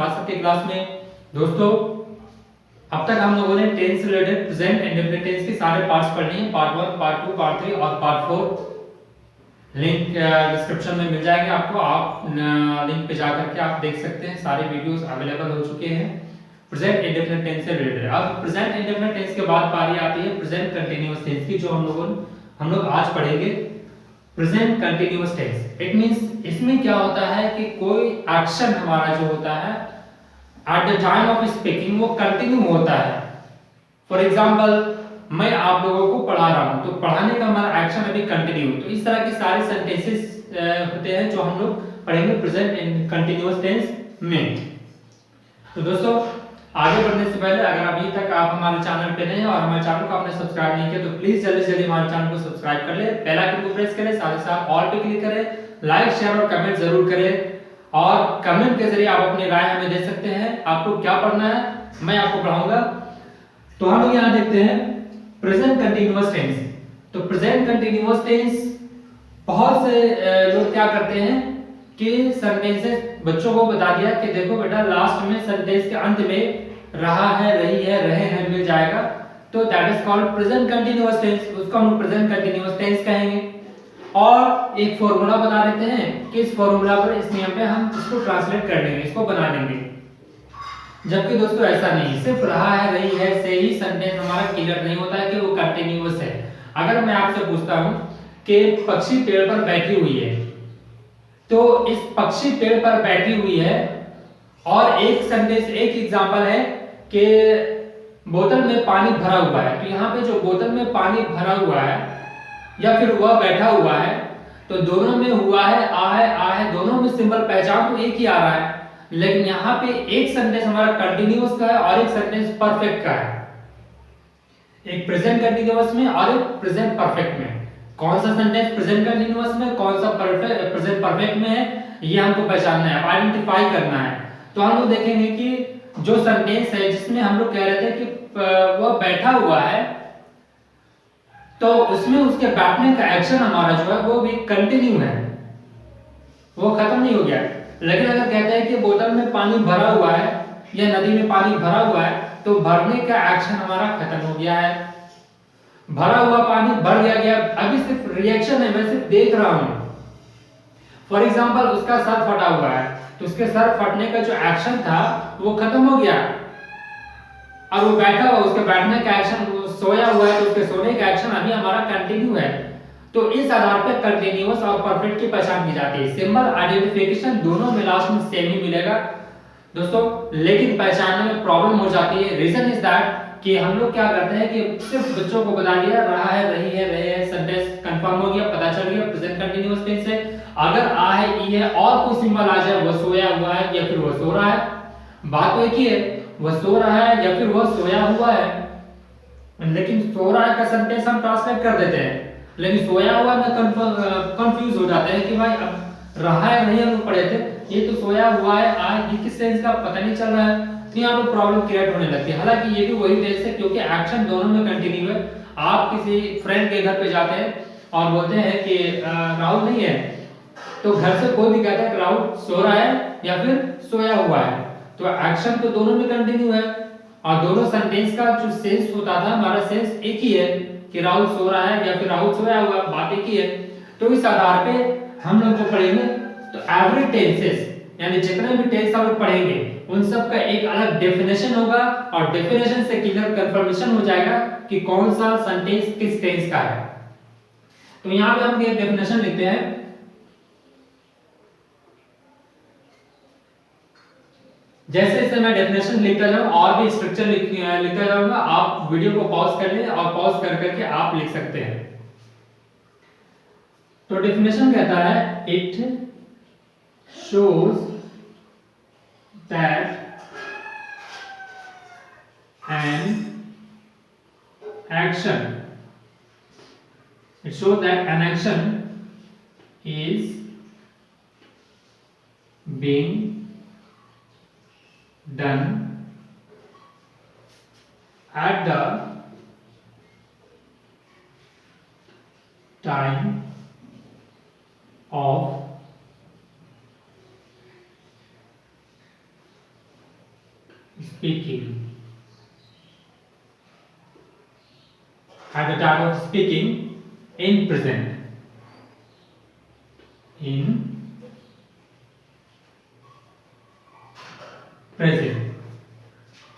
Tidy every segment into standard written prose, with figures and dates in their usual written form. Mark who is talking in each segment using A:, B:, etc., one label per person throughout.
A: आज के क्लास में दोस्तों अब तक हम लोगों ने टेंस से रिलेटेड प्रेजेंट इंडेफिनिट टेंस के सारे पार्ट्स पढ़ लिए हैं, पार्ट 1, पार्ट 2, पार्ट 3 और पार्ट 4। लिंक डिस्क्रिप्शन में मिल जाएंगे आपको, आप लिंक पे जाकर के आप देख सकते हैं। सारे वीडियोस अवेलेबल हो चुके हैं प्रेजेंट इंडेफिनिट टेंस से रिलेटेड। अब प्रेजेंट इंडेफिनिट टेंस के बाद पारी आती है प्रेजेंट कंटीन्यूअस टेंस की, जो हम लोग आज पढ़ेंगे। Present continuous tense it means इसमें क्या होता है कि कोई एक्शन हमारा जो होता है at the time of speaking वो कंटिन्यू होता है। फॉर एग्जांपल मैं आप लोगों को पढ़ा रहा हूं, तो पढ़ाने का हमारा एक्शन अभी कंटिन्यू। तो इस तरह के सारे सेंटेंसेस होते हैं जो हम लोग पढ़ेंगे प्रेजेंट इन कंटीन्यूअस टेंस में। तो दोस्तों आगे बढ़ने से पहले अगर अभी तक आप हमारे चैनल पे नए हैं और हमारे चैनल को आपने सब्सक्राइब नहीं किया तो प्लीज जल्दी से जल्दी हमारे चैनल को सब्सक्राइब कर ले, बेल आइकन को प्रेस करें, साथ ही साथ ऑल पे क्लिक करें, लाइक शेयर और कमेंट जरूर करें। और कमेंट के जरिए आप अपनी राय हमें दे सकते हैं, आपको क्या पढ़ना है मैं आपको पढ़ाऊंगा। तो हम लोग यहाँ देखते हैं प्रेजेंट कंटीन्यूअस टेंस। तो प्रेजेंट कंटीन्यूअस टेंस बहुत से लोग क्या करते हैं कि सेंटेंसेस बच्चों को बता दिया कि देखो बेटा लास्ट में सेंटेंस के अंत में रहा है, रही है, रहे हैं मिल जाएगा, तो that is called present continuous tense. उसको हम प्रेजेंट कंटीन्यूअस टेंस कहेंगे। और एक फॉर्मूला बता देते हैं कि इस फॉर्मूला पर इस नियम पे हम इसको ट्रांसलेट कर लेंगे, इसको बना लेंगे। जबकि दोस्तों ऐसा नहीं, सिर्फ रहा है, रही है से ही सेंटेंस हमारा क्लियर नहीं होता है कि वो कंटीन्यूअस है। अगर मैं आपसे पूछता हूं कि पक्षी पेड़ पर बैठी हुई है, तो इस पक्षी पेड़ पर बैठी हुई है और एक सेंटेंस एक एग्जांपल है कि बोतल में पानी भरा हुआ है, तो यहाँ पे जो बोतल में पानी भरा हुआ है या फिर वह बैठा हुआ है, तो दोनों में हुआ है, आ है, दोनों में सिंबल पहचान तो एक ही आ रहा है। लेकिन यहाँ पे एक सेंटेंस हमारा कंटीन्यूअस का है और एक सेंटेंस परफेक्ट का है, एक प्रेजेंट कंटीन्यूअस में और एक प्रेजेंट परफेक्ट में। कौन सा सेंटेंस प्रेजेंट कंटीन्यूअस में, कौन सा प्रेजेंट परफेक्ट में है, ये हमको पहचानना है, आइडेंटिफाई करना है। तो हम लोग देखेंगे कि जो सेंटेंस है जिसमें हम लोग कह रहे थे कि वह बैठा हुआ है, तो उसमें उसके बैठने का एक्शन हमारा जो है वो भी कंटिन्यू है, वो खत्म नहीं हो गया। लेकिन अगर कहते हैं कि बोतल में पानी भरा हुआ है या नदी में पानी भरा हुआ है, तो भरने का एक्शन हमारा खत्म हो गया है। भरा हुआ पानी भर गया, अभी सिर्फ रिएक्शन है, मैं सिर्फ देख रहा हूं। फॉर एग्जांपल उसका सर फटा हुआ है, तो उसके सर फटने का जो एक्शन था वो खत्म हो गया। अब वो बैठा हुआ, उसके बैठने का एक्शन, वो सोया हुआ है तो उसके सोने का एक्शन अभी हमारा कंटिन्यू है। तो इस आधार पर कंटीन्यूअस और परफेक्ट की पहचान की जाती है। सिंबल आइडेंटिफिकेशन दोनों में लास्ट में सेम ही मिलेगा दोस्तों, लेकिन पहचानने में प्रॉब्लम हो जाती है। रीजन इज दैट कि हम लोग क्या करते हैं कि सिर्फ बच्चों को बता दिया रहा है, रही है, रहे हैं, सेंटेंस कंफर्म हो गया, पता चल गया प्रेजेंट कंटीन्यूअस टेंस है। अगर आ है, ई है और कोई सिंबल आ जाए, वह सोया हुआ है या फिर वह सो रहा है, बात तो एक ही है, वह सो रहा है या फिर वह सोया हुआ है। लेकिन सो रहा है का सेंटेंस हम ट्रांसलेट कर देते हैं, लेकिन सोया हुआ में कंफ्यूज हो जाते हैं कि भाई अब रहा है नहीं, हम पढ़े थे ये तो सोया हुआ है, आज ये किस टेंस का पता नहीं चल रहा है, तो यहाँ पे प्रॉब्लम क्रिएट होने लगती है। हालांकि ये भी वही टेंस है क्योंकि एक्शन दोनों में कंटिन्यू है। आप किसी फ्रेंड के घर पे जाते हैं और बोलते हैं कि राहुल नहीं है, तो घर से कोई भी कहता है कि राहुल सो रहा है या फिर सोया हुआ है, तो एक्शन तो दोनों में कंटिन्यू है और दोनों सेंटेंस का जो सेंस होता था हमारा सेंस एक ही है कि राहुल सो रहा है या फिर राहुल सोया हुआ, बात एक ही है। तो इस आधार पे हम लोग जो पढ़ेंगे तो एवरी टेंसेस यानी जितने भी टेंस हम लोग पढ़ेंगे उन सब का एक अलग डेफिनेशन होगा और डेफिनेशन से क्लियर कंफर्मेशन हो जाएगा कि कौन सा सेंटेंस किस टेंस का है। तो यहां पे हम ये डेफिनेशन लिखते हैं। जैसे जैसे मैं डेफिनेशन लिखता जाऊं और भी स्ट्रक्चर लिखता जाऊंगा, आप वीडियो को पॉज कर लें और पॉज कर करके आप लिख सकते हैं। तो डेफिनेशन कहता है it shows that an action is being done at the time of speaking, at the time of speaking in present, in present.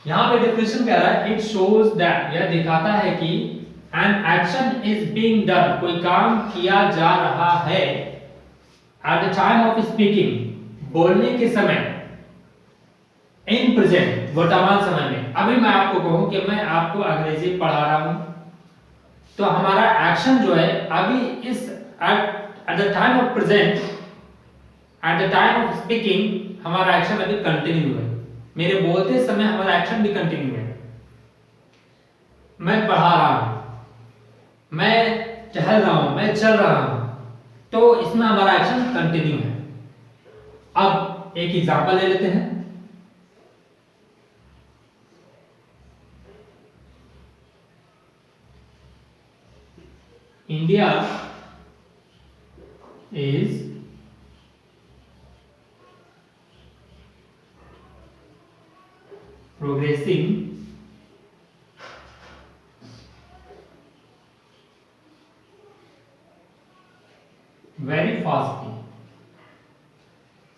A: यहाँ पे डेफिनेशन क्या रहा है, इट शोज दैट, यह दिखाता है कि an action is being done, कोई काम किया जा रहा है, at the time of speaking, बोलने के समय, इन प्रेजेंट, वर्तमान समय में। अभी मैं आपको कहूं कि मैं आपको अंग्रेजी पढ़ा रहा हूं, तो हमारा एक्शन जो है अभी इस at the time of present, at the time of speaking, हमारा एक्शन अभी कंटिन्यू है, मेरे बोलते समय हमारा एक्शन भी कंटिन्यू है। मैं पढ़ा रहा हूं, मैं टहल रहा हूं, मैं चल रहा हूं, तो इसमें हमारा एक्शन कंटिन्यू है। अब एक एग्जांपल ले लेते हैं। India is progressing very fastly.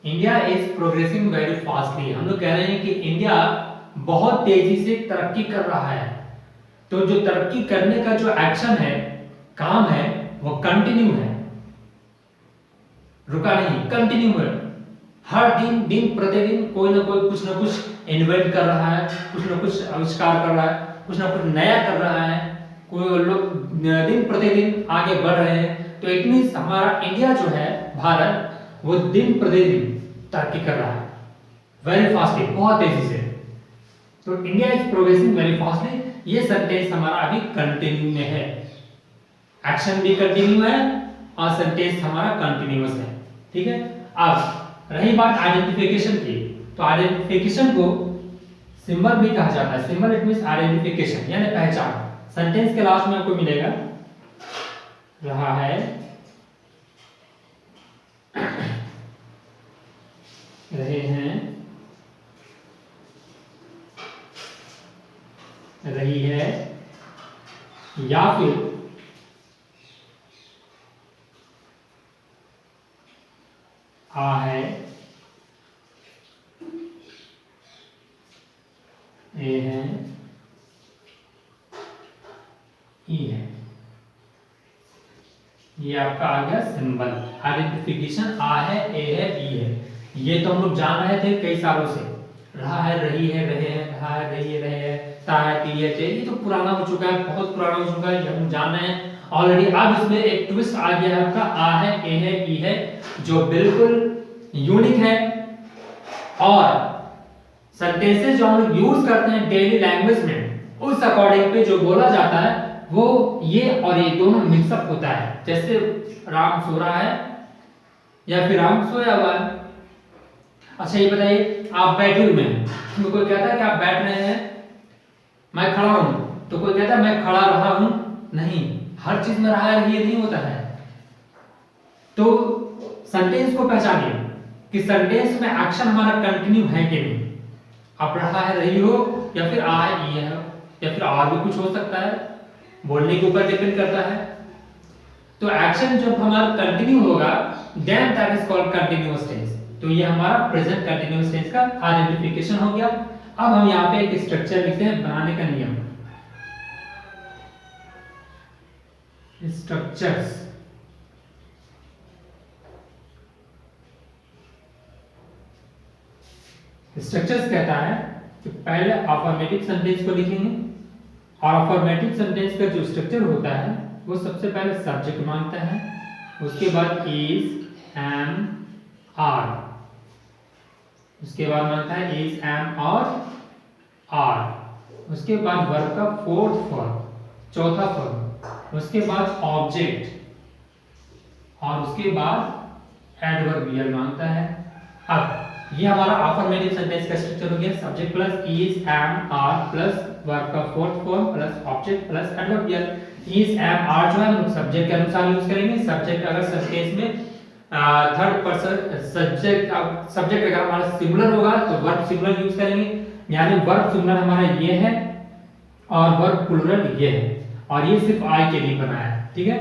A: India is progressing very fastly. हम लोग कह रहे हैं कि इंडिया बहुत तेजी से तरक्की कर रहा है। तो जो तरक्की करने का जो एक्शन है, काम है, वो कंटिन्यू है, रुका नहीं, कंटिन्यू है। हर दिन, दिन प्रतिदिन कोई ना कोई कुछ ना कुछ इन्वेंट कर रहा है, कुछ ना कुछ आविष्कार कर रहा है, कुछ ना कुछ नया कर रहा है, कोई लोग दिन प्रतिदिन आगे बढ़ रहे हैं। तो इट मींस हमारा इंडिया जो है, भारत, वो दिन प्रतिदिन तरक्की कर रहा है वेरी फास्टली, बहुत तेजी से। तो India is progressing very fastly, ये सेंटेंस हमारा अभी कंटिन्यू में है, एक्शन भी कंटिन्यू है और सेंटेंस हमारा कंटिन्यूअस है। ठीक है। अब रही बात आइडेंटिफिकेशन की, तो आइडेंटिफिकेशन को सिंबल भी कहा जाता है। सिंबल इट मींस आइडेंटिफिकेशन, यानी पहचान। सेंटेंस के लास्ट में आपको मिलेगा, रहा है, रहे हैं, रही है, या फिर आ है, ए है, ई है। ये आपका आ गया सिंबल आइडेंटिफिकेशन। आ है, ए है, ई है। ये तो हम लोग जान रहे थे कई सालों से, रहा है, रही है, रहे हैं, रहा है, रही है, रहे हैं, ता है, ती है, ते, ये तो पुराना हो चुका है, बहुत पुराना हो चुका है, ये हम जान रहे हैं ऑलरेडी। अब इसमें एक ट्विस्ट आ गया है आपका, आ है, ए है, ई है, जो बिल्कुल यूनिक है। और सेंटेंसेस जो हम लोग यूज करते हैं डेली लैंग्वेज में, उस अकॉर्डिंग पे जो बोला जाता है वो ये और ये दोनों मिक्सअप होता है। जैसे राम सो रहा है या फिर राम सोया हुआ है। अच्छा ये बताइए, आप बैठे हुए हैं, तो कोई कहता है कि आप बैठ रहे हैं, मैं खड़ा हूं, तो कोई कहता है मैं खड़ा रहा हूं, नहीं, हर चीज में रहा है, ये नहीं होता है। तो सेंटेंस को पहचानिए कि सेंटेंस में एक्शन हमारा कंटिन्यू है कि नहीं। आप रहा है, रही हो, या फिर आ है, ये है, या फिर और भी कुछ हो सकता है, बोलने के ऊपर डिपेंड करता है। तो एक्शन जब हमारा कंटिन्यू होगा, then that is called continuous tense. तो ये हमारा प्रेजेंट कंटिन्यूअस टेंस का आइडेंटिफिकेशन हो गया। अब हम यहाँ पे एक स्ट्रक्चर लिखते हैं, बनाने का नियम, स्ट्रक्चर्स। स्ट्रक्चर्स कहता है कि पहले अफर्मेटिव सेंटेंस को लिखेंगे, और अफर्मेटिव सेंटेंस का जो स्ट्रक्चर होता है वो सबसे पहले सब्जेक्ट मांगता है, उसके बाद इज, एम, आर, उसके बाद मांगता है इज, एम और आर, उसके बाद वर्ब का फोर्थ फॉर्म, चौथा फॉर्म, उसके बाद ऑब्जेक्ट, और उसके बाद एडवर्बियल मांगता है। अब ये हमारा अफर्मेटिव सेंटेंस का स्ट्रक्चर हो गया, subject plus is, am, are plus verb का fourth form plus object plus adverbial. Is, am, are जो है हम सब्जेक्ट के अनुसार यूज करेंगे। सब्जेक्ट अगर सेंटेंस में थर्ड पर्सन सब्जेक्ट अगर हमारा सिंगुलर होगा तो वर्ब सिंगुलर यूज करेंगे, यानी वर्ब सिंगुलर हमारा ये है और वर्ब प्लूरल ये है, और ये सिर्फ आई के लिए बना है, ठीक है।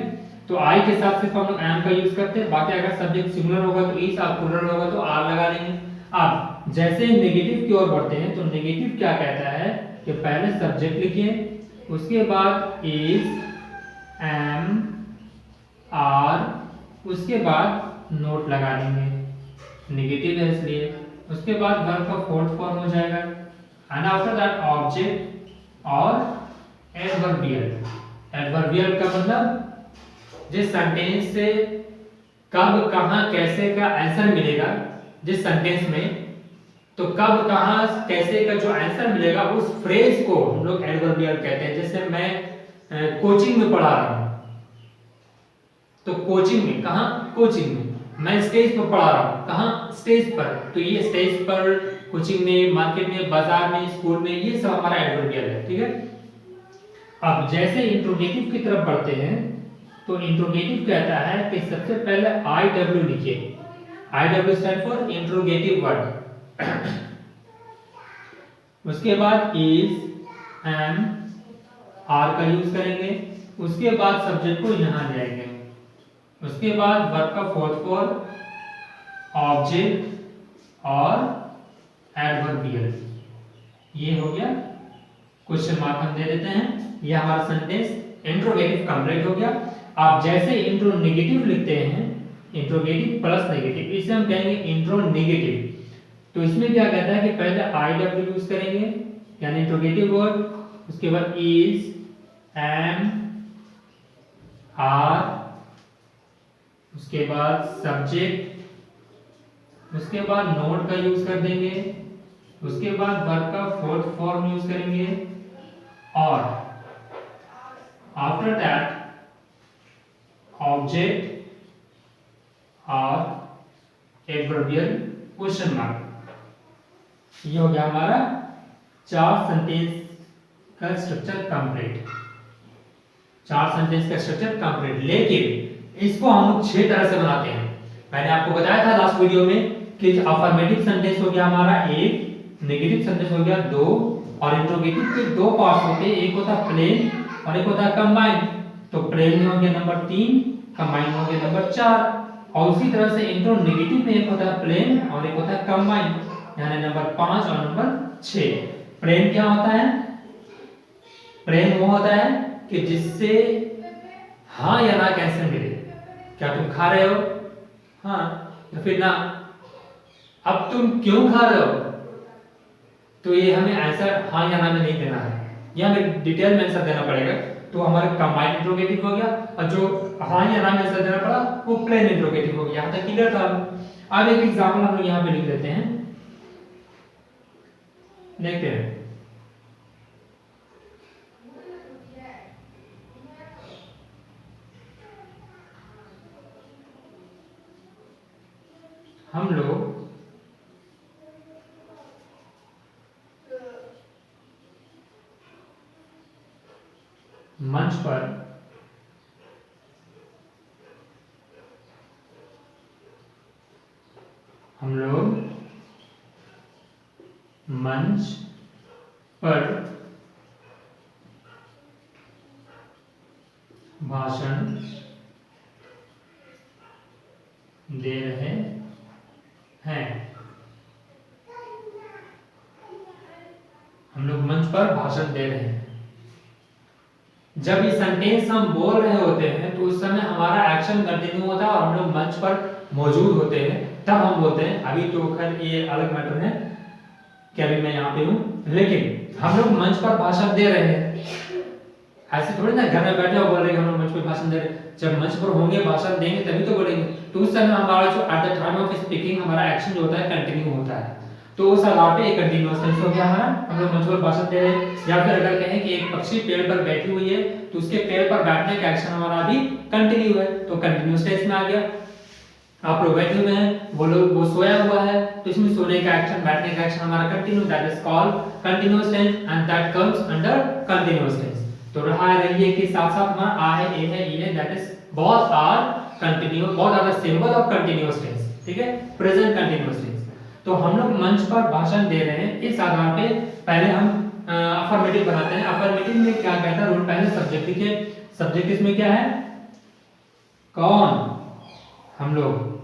A: तो आई के साथ सिर्फ हम लोग एम का यूज करते हैं, बाकी अगर सब्जेक्ट सिंगुलर होगा तो इज, और प्लूरल होगा तो आर लगा देंगे। अब जैसे नेगेटिव की ओर बढ़ते हैं तो नेगेटिव क्या कहता है कि पहले सब्जेक्ट लिखिए, उसके बाद इज, एम, आर, उसके बाद नोट लगा देंगे, नेगेटिव है इसलिए। उसके बाद वर्ब का फोर्थ फॉर्म हो जाएगा, एंड आफ्टर दैट ऑब्जेक्ट और एडवर्बियल। एडवर्बियल का मतलब जिस सेंटेंस से कब, कहां, कैसे का आंसर मिलेगा, जिस सेंटेंस में तो कब, कहां, कैसे का जो आंसर मिलेगा उस फ्रेज को हम लोग एडवर्बियल कहते हैं। जैसे मैं कोचिंग में पढ़ा रहा हूं, तो कोचिंग में, कहां, कोचिंग में। मैं स्टेज पर पढ़ा रहा हूं, कहां, स्टेज पर, तो ये स्टेज पर, कोचिंग में, मार्केट में, बाजार में, स्कूल में, ये सब हमारा एडवर्बियल है, ठीक है। अब जैसे इंट्रोगेटिव की तरफ बढ़ते हैं तो इंट्रोगेटिव कहता है कि सबसे पहले आई डब्ल्यू लिखिए। I W stand for interrogative word. उसके बाद इज, एम, आर का यूज करेंगे, उसके बाद सब्जेक्ट को यहां ले आएंगे, उसके बाद वर्ब का फोर्थ फॉर्म, ऑब्जेक्ट और एडवर्बियल। ये हो गया, क्वेश्चन मार्क हम दे देते हैं, ये हमारा सेंटेंस इंट्रोगेटिव कंप्लीट हो गया। आप जैसे इंट्रो नेगेटिव लिखते हैं, इंट्रोगेटिव प्लस नेगेटिव, इसे हम कहेंगे इंट्रो नेगेटिव। तो इसमें क्या कहता है कि पहले आई डब्ल्यू यूज करेंगे यानी इंट्रोगेटिव वर्ड, उसके बाद इज, एम, आर, उसके बाद सब्जेक्ट, उसके बाद नोट का यूज कर देंगे, उसके बाद वर्ब का फोर्थ फॉर्म यूज करेंगे, और आफ्टर दैट ऑब्जेक्ट और एडवर्बियल क्वेश्चन मार्क। ये हो गया हमारा 4 सेंटेंस का स्ट्रक्चर कंप्लीट। 4 सेंटेंस का स्ट्रक्चर कंप्लीट, लेकिन इसको हम लोग 6 तरह से बनाते हैं। मैंने आपको बताया था लास्ट वीडियो में कि अफर्मेटिव सेंटेंस हो गया हमारा 1, नेगेटिव सेंटेंस हो गया 2, और इंट्रोगेटिव के 2 पार्ट्स होते हैं, एक होता है प्लेन और एक होता है कंबाइन। तो प्लेन में हो गया नंबर 3, कंबाइन हो गया नंबर 4, और उसी तरह से इंट्रो नेगेटिव में एक होता है प्लेन और एक होता है कंबाइन, यानी नंबर 5 और नंबर 6। प्लेन क्या होता है? प्लेन वो होता है कि जिससे हाँ या ना कैंसर मिले। क्या तुम खा रहे हो? हाँ या फिर ना। अब तुम क्यों खा रहे हो? तो ये हमें आंसर हाँ या ना में नहीं देना है, ये हमें डिटेल में आंसर देना पड़ेगा। तो हमारा कंबाइंड इंट्रोगेटिव हो गया, और जो हाँ या ना में आंसर देना पड़ा वो प्लेन इंट्रोगेटिव हो गया। यहाँ तक क्लियर था? अब एक एग्जांपल हम लोग यहाँ पे लिख देते हैं, देखते हैं। हम लोग मंच पर भाषण दे रहे हैं। हम लोग मंच पर भाषण दे रहे हैं। जब ये सेंटेंस हम बोल रहे होते हैं तो उस समय हमारा एक्शन कंटिन्यू होता है और हम लोग मंच पर मौजूद होते हैं, तब हम बोलते हैं। अभी तो खैर ये अलग मैटर है कि अभी मैं यहाँ पे हूँ, लेकिन हम लोग मंच पर भाषण दे रहे हैं। ऐसे थोड़ी ना घर में बैठे हो बोल रहे हैं हम लोग मंच पर भाषण दे रहे हैं। जब मंच पर होंगे, भाषण देंगे तभी तो बोलेंगे। तो उस समय हमारा जो at the time of speaking हमारा एक्शन जो होता है कंटिन्यू होता है। तो उस आधार पे एक कंटीन्यूअस टेंस हो गया हमारा। हम लोग मंच पर भाषण दे रहे हैं, या फिर अगर कहें कि एक पक्षी पेड़ पर बैठी हुई है तो उसके पेड़ पर बैठने का एक्शन हमारा अभी कंटिन्यू है, तो कंटीन्यूअस टेंस में आ गया। आप लोग बैठे हुए हैं, वो सोया हुआ है, तो इसमें सोने का एक्शन, बैठने का एक्शन हमारा continue, that is called continuous tense and that comes under continuous tense. तो रहा रहिए के साथ साथ हमारा आ है, ए है, ई है, that is both are continuous, both are the symbol of continuous tense। ठीक है, प्रेजेंट कंटीन्यूअस टेंस। तो हम लोग मंच पर भाषण दे रहे हैं, इस आधार पे पहले हम अफर्मेटिव बनाते हैं। अफर्मेटिव में क्या कहता है रूल, पहले सब्जेक्ट लिखिए। सब्जेक्ट इसमें क्या है, कौन। हम लोग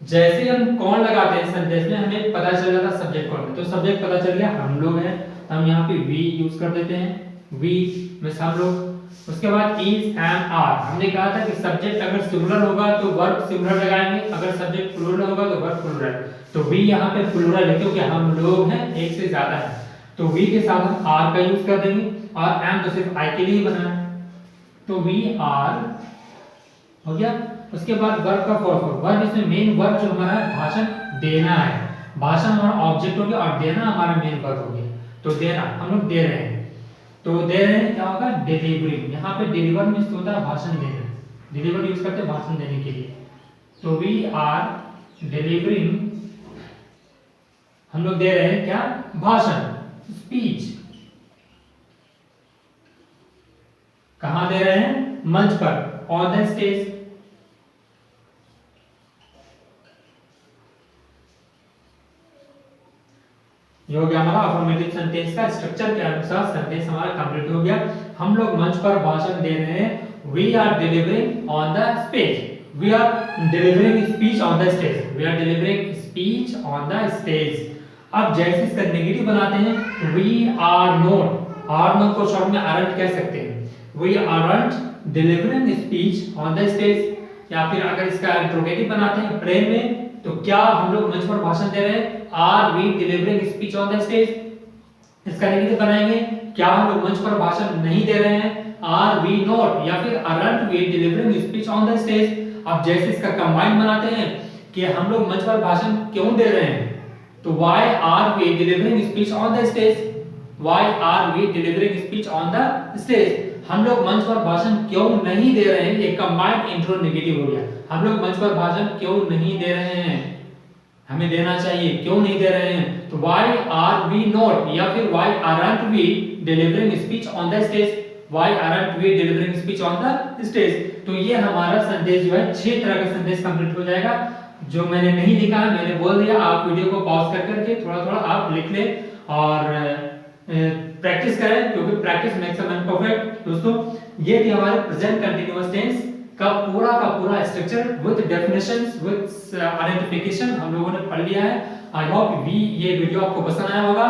A: जैसे हम कौन लगाते हैं सेंटेंस में, हमें पता चल जाता सब्जेक्ट कौन है। तो सब्जेक्ट पता चल गया हम लोग हैं, हम यहाँ पे वी यूज कर देते हैं, वी में हम लोग। उसके बाद इज एम आर, हमने कहा था कि सब्जेक्ट अगर सिंगुलर होगा तो वर्ब सिंगुलर लगाएंगे, अगर सब्जेक्ट प्लूरल होगा तो वर्ब प्लूरल। तो वी यहाँ पे प्लूरल है क्योंकि हम लोग हैं, एक से ज्यादा है, तो वी के साथ हम आर का यूज कर देंगे, और एम तो सिर्फ आई के लिए बना है, तो वी आर हो गया। उसके बाद वर्ब का फॉर्म, वर्ब इसमें मेन वर्ब जो हमारा भाषण देना है, भाषण हमारा ऑब्जेक्ट हो गया और देना हमारा मेन वर्ब हो गया। तो देना हम लोग दे रहे हैं, तो दे रहे हैं क्या होगा, डिलीवरिंग। यहाँ पे डिलीवर मींस होता है भाषण देना, डिलीवर यूज करते हैं भाषण देने के लिए। तो वी आर डिलीवरिंग, हम लोग दे रहे हैं क्या, भाषण, स्पीच। कहां दे रहे हैं, मंच पर, ऑन द स्टेज। ये हो गया हमारा अफर्मेटिव सेंटेंस का स्ट्रक्चर के अनुसार सेंटेंस हमारा कंप्लीट हो गया। हम लोग मंच पर भाषण दे रहे हैं, we are delivering on the stage, we are delivering speech on the stage, we are delivering speech on the stage. अब जैसे इसका नेगेटिव बनाते हैं, we are not, are not को शॉर्ट में आरंट कह सकते हैं, we aren't delivering speech on the stage. या फिर अगर इसका इंट्रोगेटिव बनाते हैं प्रेम में, तो क्या हम लोग मंच पर भाषण दे रहे हैं, are we delivering speech on the stage. इसका नेगेटिव बनाएंगे, क्या हम लोग मंच पर भाषण नहीं दे रहे हैं, आर वी नॉट, या फिर aren't we delivering speech on the stage. अब जैसे इसका कंबाइन बनाते हैं कि हम लोग मंच पर भाषण क्यों दे रहे हैं, तो why are we delivering speech on the stage, why are we delivering speech on the stage. हम लोग मंच पर भाषण क्यों नहीं दे रहे हैं, ये कंबाइंड इंट्रो नेगेटिव हो गया। हम लोग मंच पर भाषण क्यों नहीं दे रहे हैं, हमें देना चाहिए, क्यों नहीं दे रहे हैं, तो why are we not, या फिर why aren't we delivering speech on the stage, why aren't we delivering speech on the stage। तो ये हमारा संदेश जो है 6 तरह का संदेश कंप्लीट हो जाएगा। जो मैंने नहीं लिखा है मैंने बोल दिया, आप वीडियो को पॉज कर करके थोड़ा थोड़ा आप लिख लें और प्रैक्टिस करें, क्योंकि practice makes a man perfect. दोस्तों ये थी हमारे प्रेजेंट कंटीन्यूअस टेंस का पूरा structure with definitions, with identification हम लोगों ने पढ़ लिया है। आई होप ये वीडियो आपको पसंद आया होगा।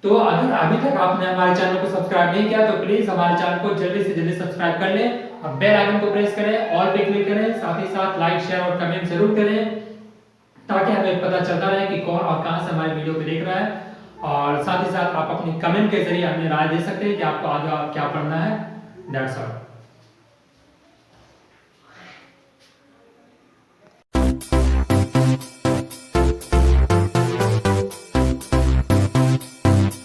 A: तो अगर अभी तक आपने हमारे चैनल को सब्सक्राइब नहीं किया तो प्लीज हमारे चैनल को जल्दी से जल्दी सब्सक्राइब कर लें और बेल आइकन को प्रेस करें, ऑल पे क्लिक करें, साथ ही साथ लाइक शेयर और कमेंट जरूर करें, ताकि हमें पता चलता रहे कि कौन और कहां से हमारी वीडियो को देख रहा है। और साथ ही साथ आप अपनी कमेंट के जरिए हमें राय दे सकते हैं कि आपको आगे क्या पढ़ना है। That's all.